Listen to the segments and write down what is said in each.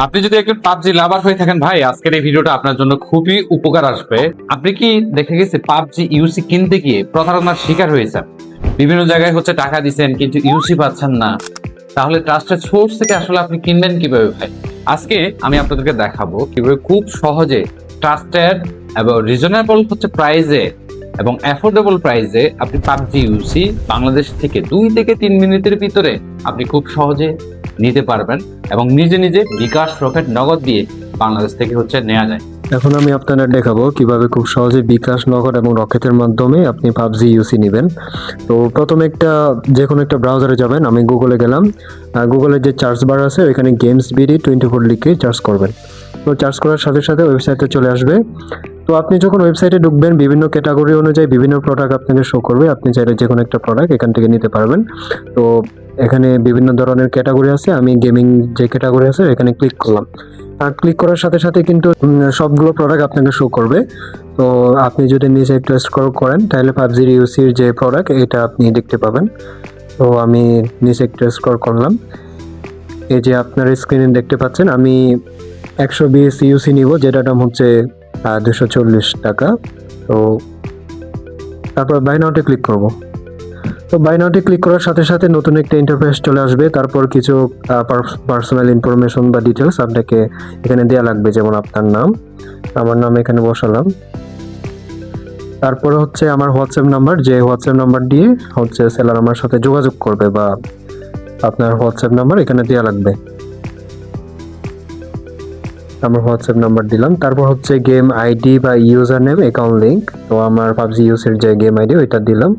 আপনি যদি একজন পাবজি লাভার হয়ে থাকেন ভাই, আজকের এই ভিডিওটা আপনার জন্য খুবই উপকার আসবে। আপনি কি দেখে গেছে পাবজি ইউসি কিনতে গিয়ে প্রতারণার শিকার হয়েছেন? বিভিন্ন জায়গায় হচ্ছে টাকা দিচ্ছেন কিন্তু ইউসি পাচ্ছেন না। তাহলে ট্রাস্টেড সোর্স থেকে আসলে আপনি কিনবেন কিভাবে ভাই? আজকে আমি আপনাদেরকে দেখাবো কিভাবে খুব সহজে ট্রাস্টেড এবং রিজনেবল হচ্ছে প্রাইসে এবং অ্যাফোর্ডেবল প্রাইসে আপনি পাবজি ইউসি বাংলাদেশ থেকে 2 থেকে 3 মিনিটের ভিতরে আপনি খুব সহজে নিতে পারবেন এবং নিজে নিজে বিকাশ রকেট নগদ দিয়ে বাংলাদেশ থেকে হচ্ছে নেওয়া যায়। এখন আমি আপনাদের দেখাবো কিভাবে খুব সহজে বিকাশ, নগদ এবং রকেটের মাধ্যমে আপনি পাবজি ইউসি নেবেন। তো প্রথমে যে কোনো একটা ব্রাউজারে যাবেন। আমি গুগলে গেলাম। গুগলের যে সার্চ বার আছে ওইখানে গেমস বিডি 24 লিখে সার্চ করবেন। তো সার্চ করার সাথে সাথে ওয়েবসাইটে চলে আসবে। তো আপনি যখন ওয়েবসাইটে ঢুকবেন, বিভিন্ন ক্যাটাগরি অনুযায়ী বিভিন্ন প্রোডাক্ট আপনাকে শো করবে। আপনি চাইলে যে কোনো একটা প্রোডাক্ট এখান থেকে নিতে পারবেন। তো এখানে বিভিন্ন ধরনের ক্যাটাগরি আছে। আমি গেমিং যে ক্যাটাগরি আছে এখানে ক্লিক করলাম। আর ক্লিক করার সাথে সাথে কিন্তু সবগুলো প্রোডাক্ট আপনাকে শো করবে। তো আপনি যদি নিচে একটু স্ক্রল করেন তাহলে পাবজির ইউসির যে প্রোডাক্ট এটা আপনি দেখতে পাবেন। তো আমি নিচে একটু স্ক্রল করলাম। এই যে আপনার স্ক্রিনে দেখতে পাচ্ছেন আমি 120 ইউসি নিব, যেটা দাম হচ্ছে 240 টাকা। তো তারপর বাই নাওতে ক্লিক করব। তো বাই নাওতে ক্লিক করার সাথে সাথে নতুন একটা ইন্টারফেস চলে আসবে। তারপর কিছু পার্সোনাল ইনফরমেশন বা ডিটেলস আপনাকে এখানে দেওয়া লাগবে, যেমন আপনার নাম। আমার নাম এখানে বসালাম। তারপরে হচ্ছে আমার হোয়াটসঅ্যাপ নাম্বার, যে হোয়াটসঅ্যাপ নাম্বার দিয়ে হচ্ছে সেলার আমার সাথে যোগাযোগ করবে, বা আপনার হোয়াটসঅ্যাপ নাম্বার এখানে দেওয়া লাগবে। আমার হোয়াটসঅ্যাপ নাম্বার দিলাম। তারপর হচ্ছে গেম আইডি বা ইউজার নেম, অ্যাকাউন্ট লিঙ্ক। তো আমার পাবজি ইউসের যে গেম আইডি ওইটা দিলাম।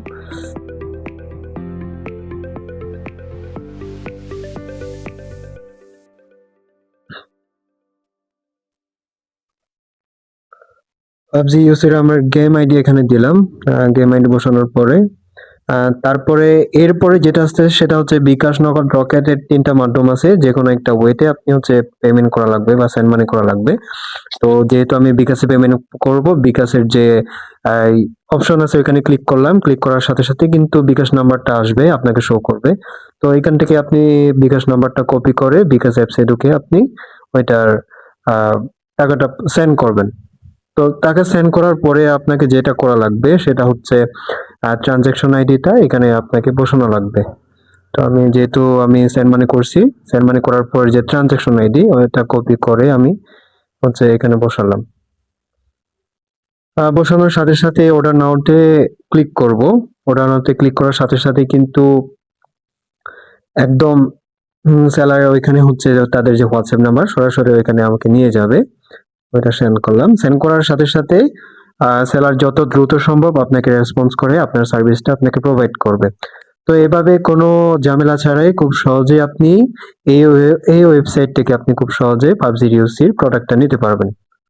পাবজি ইউসের আমার গেম আইডি এখানে দিলাম। গেম আইডি বসানোর পরে তারপরে এরপরে যেটা আসছে সেটা হচ্ছে বিকাশ, নগদ, রকেটের 3টা মাধ্যম আছে। যে কোনো একটা ওয়েতে আপনি হচ্ছে পেমেন্ট করা লাগবে বা সেন্ড মানি করা লাগবে। তো যেহেতু আমি বিকাশে পেমেন্ট করব, বিকাশের যে অপশন আছে ওখানে ক্লিক করলাম। ক্লিক করার সাথে সাথে কিন্তু বিকাশ নাম্বারটা আসবে, আপনাকে শো করবে। তো এখান থেকে আপনি বিকাশ নাম্বারটা কপি করে বিকাশ অ্যাপসে ঢুকে আপনি ওইটার আহ, টাকাটা সেন্ড করবেন। তো তাকে সেন্ড করার পরে আপনাকে যেটা করা লাগবে সেটা হচ্ছে ট্রানজ্যাকশন আইডিটা এখানে আপনাকে বসানো লাগবে। তো যেহেতু আমি সেন্ড মানি করছি, সেন্ড মানি করার পর যে ট্রানজ্যাকশন আইডি ওইটা কপি করে আমি হচ্ছে এখানে বসালাম। বসানোর সাথে সাথে অর্ডার নাওতে ক্লিক করব। অর্ডার নাওতে ক্লিক করার সাথে সাথে কিন্তু একদম সেলার ওইখানে হচ্ছে তাদের যে হোয়াটসঅ্যাপ নাম্বার সরাসরি ওইখানে আমাকে নিয়ে যাবে। ওইটা সেন্ড করলাম। সেন্ড করার সাথে সাথে সেলার যত দ্রুত সম্ভব আপনাকে রেসপন্স করে আপনার সার্ভিসটা আপনাকে প্রোভাইড করবে। তো এভাবে কোনো ঝামেলা ছাড়াই খুব সহজে আপনি এই ওয়েবসাইট থেকে আপনি খুব সহজে পাবজি ইউসির প্রোডাক্টটা নিতে পারবেন।